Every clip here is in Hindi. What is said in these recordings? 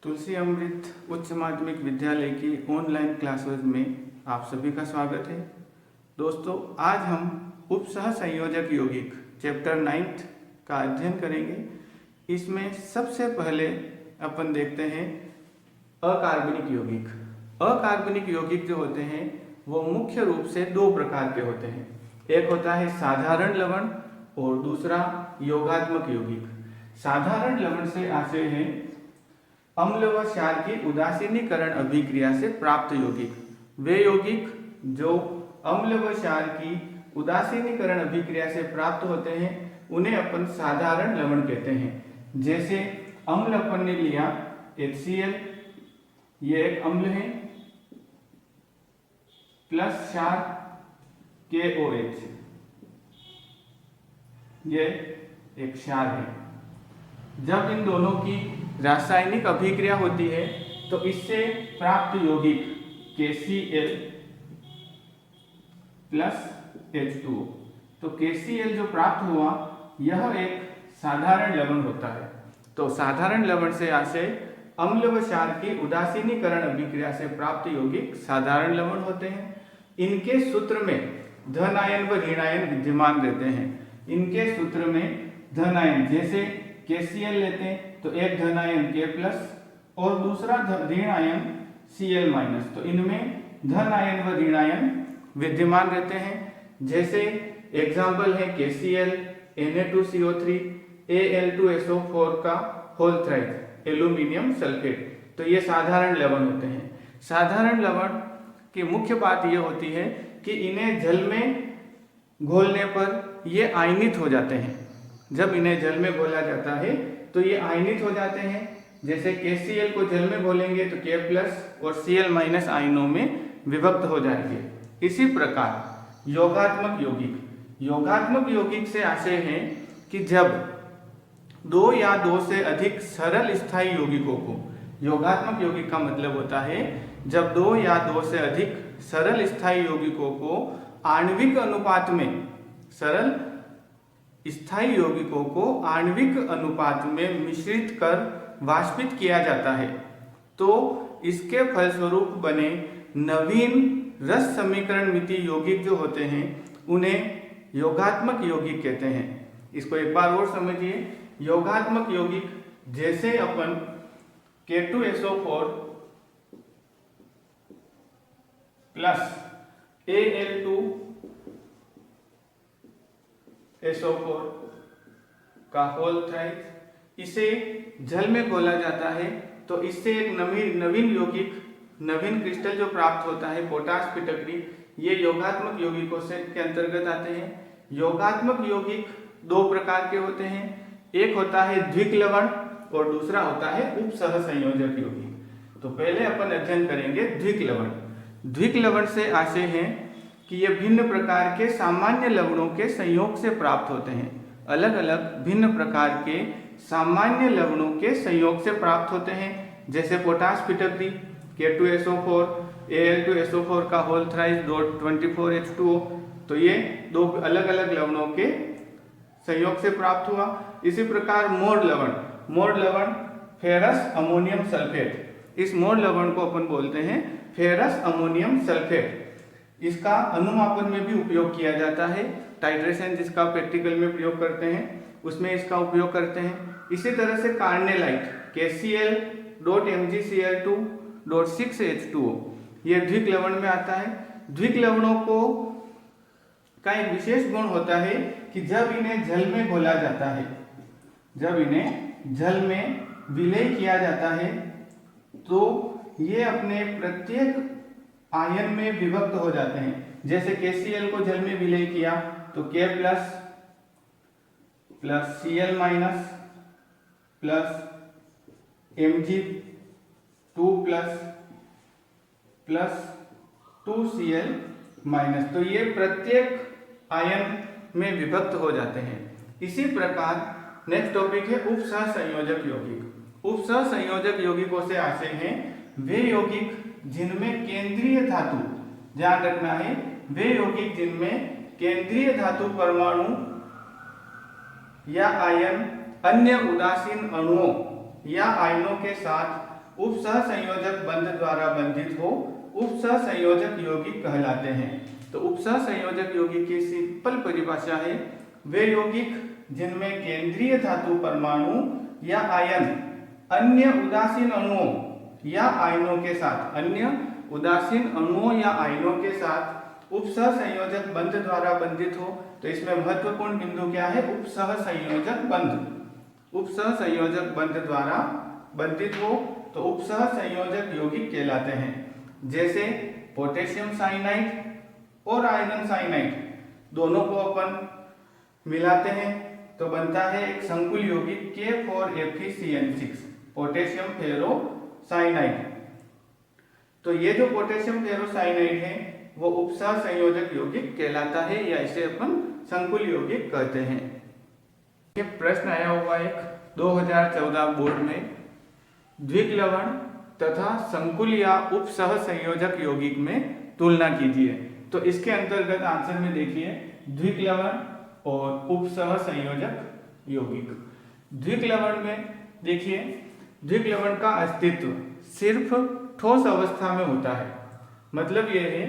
तुलसी अमृत उच्च माध्यमिक विद्यालय की ऑनलाइन क्लासेस में आप सभी का स्वागत है। दोस्तों, आज हम उपसह संयोजक यौगिक चैप्टर 9 का अध्ययन करेंगे। इसमें सबसे पहले अपन देखते हैं अकार्बनिक यौगिक। अकार्बनिक यौगिक जो होते हैं वो मुख्य रूप से दो प्रकार के होते हैं। एक होता है साधारण लवण और दूसरा योगात्मक यौगिक। साधारण लवण से आशय है अम्ल व क्षार की उदासीनीकरण अभिक्रिया से प्राप्त यौगिक। वे यौगिक जो अम्ल व क्षार की उदासीनीकरण अभिक्रिया से प्राप्त होते हैं उन्हें अपन साधारण लवण कहते हैं। जैसे अम्ल अपन ने लिया HCl, ये एक अम्ल है, प्लस क्षार KOH, ये एक क्षार है। जब इन दोनों की रासायनिक अभिक्रिया होती है तो इससे प्राप्त यौगिक KCl प्लस H2O। तो KCl जो प्राप्त हुआ यह एक साधारण लवण होता है। तो साधारण लवण से आशय अम्ल व क्षार की उदासीनीकरण अभिक्रिया से प्राप्त यौगिक साधारण लवण होते हैं। इनके सूत्र में धन आयन व ऋण आयन विद्यमान रहते हैं। इनके सूत्र में धन आयन, जैसे KCl लेते हैं तो एक धन आयन K प्लस और दूसरा ऋण आयन Cl माइनस, तो इनमें धन आयन व ऋण आयन विद्यमान रहते हैं। जैसे एग्जाम्पल है KCl Na2CO3 Al2SO4 का होल थ्राइड एल्यूमिनियम सल्फेट, तो ये साधारण लवण होते हैं। साधारण लवण की मुख्य बात यह होती है कि इन्हें जल में घोलने पर ये आयनित हो जाते हैं। जब इन्हें जल में घोला जाता है तो ये आयनित हो जाते हैं। जैसे KCl को जल में घोलेंगे तो K प्लस और Cl माइनस आयनों में विभक्त हो जाएंगे। इसी प्रकार योगात्मक यौगिक। योगात्मक यौगिक से आशय है कि जब दो या दो से अधिक सरल स्थायी यौगिकों को, योगात्मक यौगिक का मतलब होता है जब दो या दो से अधिक सरल स्थायी यौगिकों को आणविक अनुपात में, सरल स्थायी यौगिकों को आणविक अनुपात में मिश्रित कर वाष्पित किया जाता है तो इसके फलस्वरूप बने नवीन रस समीकरण मिति यौगिक जो होते हैं उन्हें योगात्मक यौगिक कहते हैं। इसको एक बार और समझिए। योगात्मक यौगिक जैसे अपन K2SO4 प्लस Al2SO4 का होल थ्राइड, इसे जल में घोला जाता है तो इससे एक नवीन यौगिक, नवीन क्रिस्टल जो प्राप्त होता है पोटाश फिटकरी, ये योगात्मक यौगिकों से के अंतर्गत आते हैं। योगात्मक यौगिक दो प्रकार के होते हैं। एक होता है द्विक लवण और दूसरा होता है उपसह संयोजक यौगिक। तो पहले अपन अध्ययन करेंगे द्विक लवण। द्विक लवण से आशय है कि ये भिन्न प्रकार के सामान्य लवणों के संयोग से प्राप्त होते हैं। अलग अलग भिन्न प्रकार के सामान्य लवणों के संयोग से प्राप्त होते हैं। जैसे पोटाश फिटकरी K2SO4 Al2SO4 का होल थ्राइड 24H2O, तो ये दो अलग अलग लवणों के संयोग से प्राप्त हुआ। इसी प्रकार मोर लवण, मोर लवण फेरस अमोनियम सल्फेट, इस मोर लवण को अपन बोलते हैं फेरस अमोनियम सल्फेट। इसका अनुमापन में भी उपयोग किया जाता है। टाइट्रेशन जिसका प्रैक्टिकल में प्रयोग करते हैं उसमें इसका उपयोग करते हैं। इसी तरह से कार्नेलाइट KCl.MgCl2.6H2O, ये द्विक लवण में आता है। द्विक लवणों को का एक विशेष गुण होता है कि जब इन्हें जल में घोला जाता है, जब इन्हें जल में विलय किया जाता है तो ये अपने प्रत्येक आयन में विभक्त हो जाते हैं। जैसे KCl को जल में विलय किया तो K plus plus Cl minus plus Mg2 plus plus 2Cl minus, तो ये प्रत्येक आयन में विभक्त हो जाते हैं। इसी प्रकार नेक्स्ट टॉपिक है उपसह संयोजक यौगिक। उपसह संयोजक यौगिकों से आशय है वे यौगिक जिनमें केंद्रीय धातु, ध्यान रखना है, वे यौगिक जिनमें केंद्रीय धातु परमाणु या आयन अन्य उदासीन अणुओं या आयनों के साथ उपसहसंयोजक बंध द्वारा बंधित हो उपसहसंयोजक यौगिक कहलाते हैं। तो उपसहसंयोजक यौगिक की सिंपल परिभाषा है वे यौगिक जिनमें केंद्रीय धातु परमाणु या आयन अन्य उदासीन अणुओं या आयनों के साथ उपसहसंयोजक बंध द्वारा बंधित हो। तो इसमें महत्वपूर्ण बिंदु क्या है? उपसहसंयोजक बंध। उपसहसंयोजक बंध द्वारा बंधित हो तो उपसहसंयोजक यौगिक कहलाते हैं। जैसे पोटेशियम साइनाइड और आयरन साइनाइड दोनों को अपन मिलाते हैं तो बनता है एक संकुल यौगिक K4FeCN6 पोटेशियम फेरोसाइनाइड। तो ये जो पोटेशियम फेरोसाइनाइड है वो उपसहसंयोजक यौगिक कहलाता है या इसे अपन संकुल यौगिक कहते हैं। ये प्रश्न आया हुआ एक 2014 बोर्ड में द्विक लवण तथा संकुल या उपसहसंयोजक यौगिक में तुलना कीजिए। तो इसके अंतर्गत आंसर में देखिए द्विक लवण और उपसहसंयोजक यौगिक। द्विक लवण में देखिए द्विक लवण का अस्तित्व सिर्फ ठोस अवस्था में होता है। मतलब यह है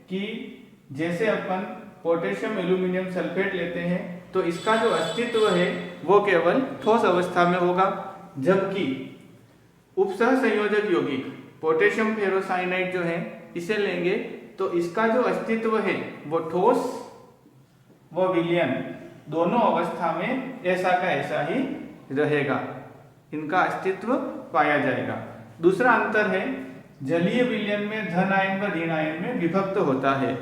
कि जैसे अपन पोटेशियम एल्यूमिनियम सल्फेट लेते हैं तो इसका जो अस्तित्व है वो केवल ठोस अवस्था में होगा, जबकि उपसहसंयोजक यौगिक पोटेशियम फेरोसाइनाइड जो है इसे लेंगे तो इसका जो अस्तित्व है वो ठोस व विलयन दोनों अवस्था में ऐसा का ऐसा ही रहेगा, इनका अस्तित्व पाया जाएगा। दूसरा अंतर है जलीय विलयन में धन आयन व ऋण आयन में विभक्त होता है।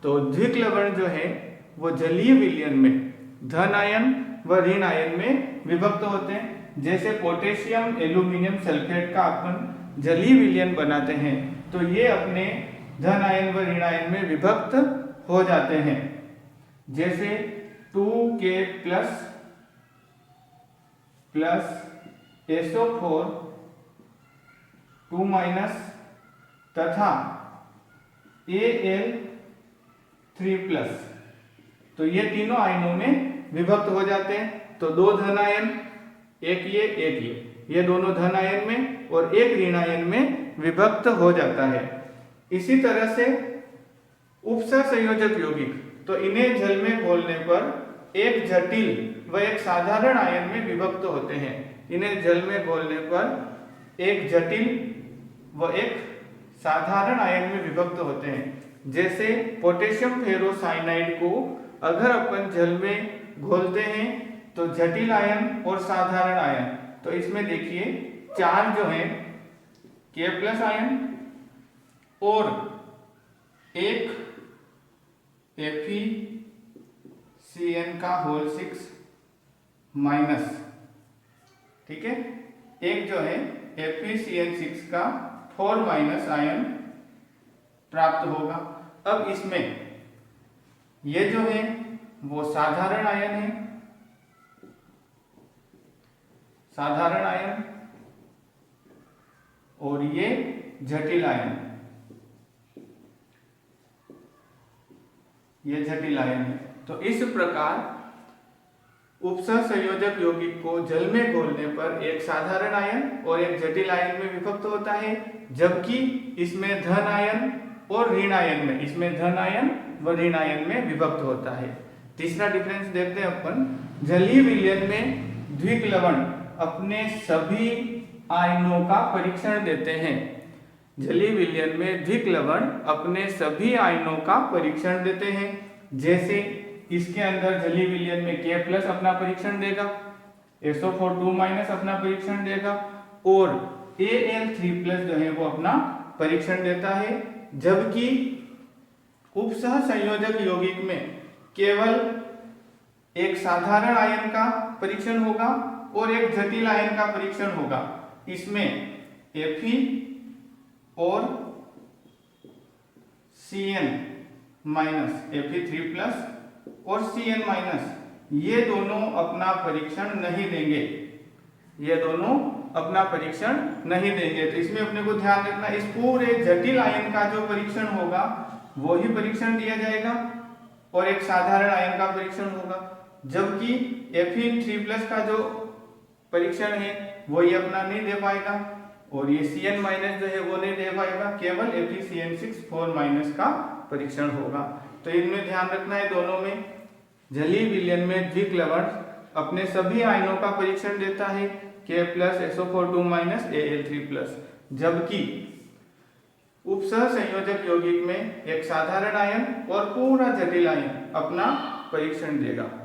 तो द्विक लवण जो है वो जलीय विलयन में धन आयन व ऋण आयन में विभक्त होते हैं। जैसे पोटेशियम एल्यूमिनियम सल्फेट का अपन जलीय विलयन बनाते हैं तो ये अपने धन आयन व ऋण आयन में विभक्त हो जाते हैं। जैसे 2K प्लस SO4 2- तथा Al3+, तो ये तीनों आयनों में विभक्त हो जाते हैं। तो दो धन आयन एक ये दोनों धन आयन में और एक ऋण आयन में विभक्त हो जाता है। इसी तरह से उपसहसंयोजक यौगिक तो इन्हें जल में घोलने पर एक जटिल व एक साधारण आयन में विभक्त होते हैं। इन्हें जल में घोलने पर एक जटिल व एक साधारण आयन में विभक्त होते हैं। जैसे पोटेशियम फेरोसाइनाइड को अगर अपन जल में घोलते हैं तो जटिल आयन और साधारण आयन, तो इसमें देखिए चार जो है K+ आयन और एक FeCN6-, ठीक है, एक जो है FeCN6 का 4- आयन प्राप्त होगा। अब इसमें ये जो है वो साधारण आयन है, साधारण आयन, और ये जटिल आयन, ये जटिल आयन है। तो इस प्रकार उपसहसंयोजक यौगिक को जल में घोलने पर एक साधारण आयन और एक जटिल आयन में विभक्त होता है, जबकि इसमें धन आयन और ऋण आयन में, इसमें धन आयन व ऋण आयन में विभक्त होता है। तीसरा डिफरेंस देखते हैं अपन। जलीय विलयन में द्विक लवण अपने सभी आयनों का परीक्षण देते हैं। जलीय विलयन में द्विक लवण अपने सभी आयनों का परीक्षण देते हैं। जैसे इसके अंदर जलीय विलयन में K+ अपना परीक्षण देगा, SO4 2- अपना परीक्षण देगा और Al3+ जो है वो अपना परीक्षण देता है, जबकि उपसहसंयोजक यौगिक में केवल एक साधारण आयन का परीक्षण होगा और एक जटिल आयन का परीक्षण होगा। इसमें Fe और Cn-, Fe3+ और Cn-, ये दोनों अपना परीक्षण नहीं देंगे, ये दोनों अपना परीक्षण नहीं देंगे। तो इसमें अपने को ध्यान रखना, इस पूरे जटिल आयन का जो परीक्षण होगा वो ही परीक्षण दिया जाएगा और एक साधारण आयन का परीक्षण होगा, जबकि Fe3+ का जो परीक्षण है वो ये अपना नहीं दे पाएगा। और ये Cn माइनस जो है वो नहीं दे पाएगा, केवल FeCN6 4- का परीक्षण होगा। तो इनमें ध्यान रखना है, दोनों में जलीय विलयन में द्विक लवण अपने सभी आयनों का परीक्षण देता है K+SO42- Al3+, जबकि उपसह संयोजक यौगिक में एक साधारण आयन और पूरा जटिल आयन अपना परीक्षण देगा।